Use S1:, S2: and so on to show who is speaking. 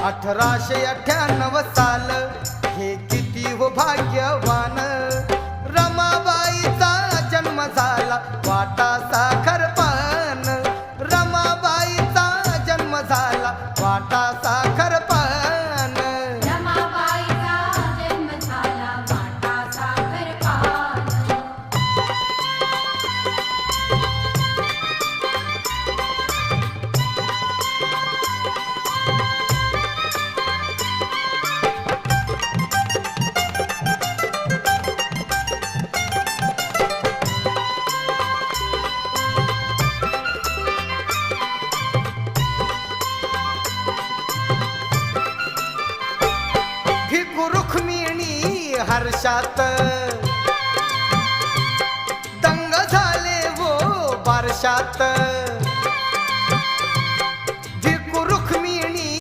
S1: 1898 साल हे किती हो भाग्यवान, रमाबाईचा जन्म झाला वाटा साखर पान, रमाबाईचा जन्म झाला वाटा साखर पान,
S2: रमाबाईचा जन्म झाला वाटा साखर पान.
S1: भिकू रुक्मिणी हर्षात दंग झाले वो बारशात.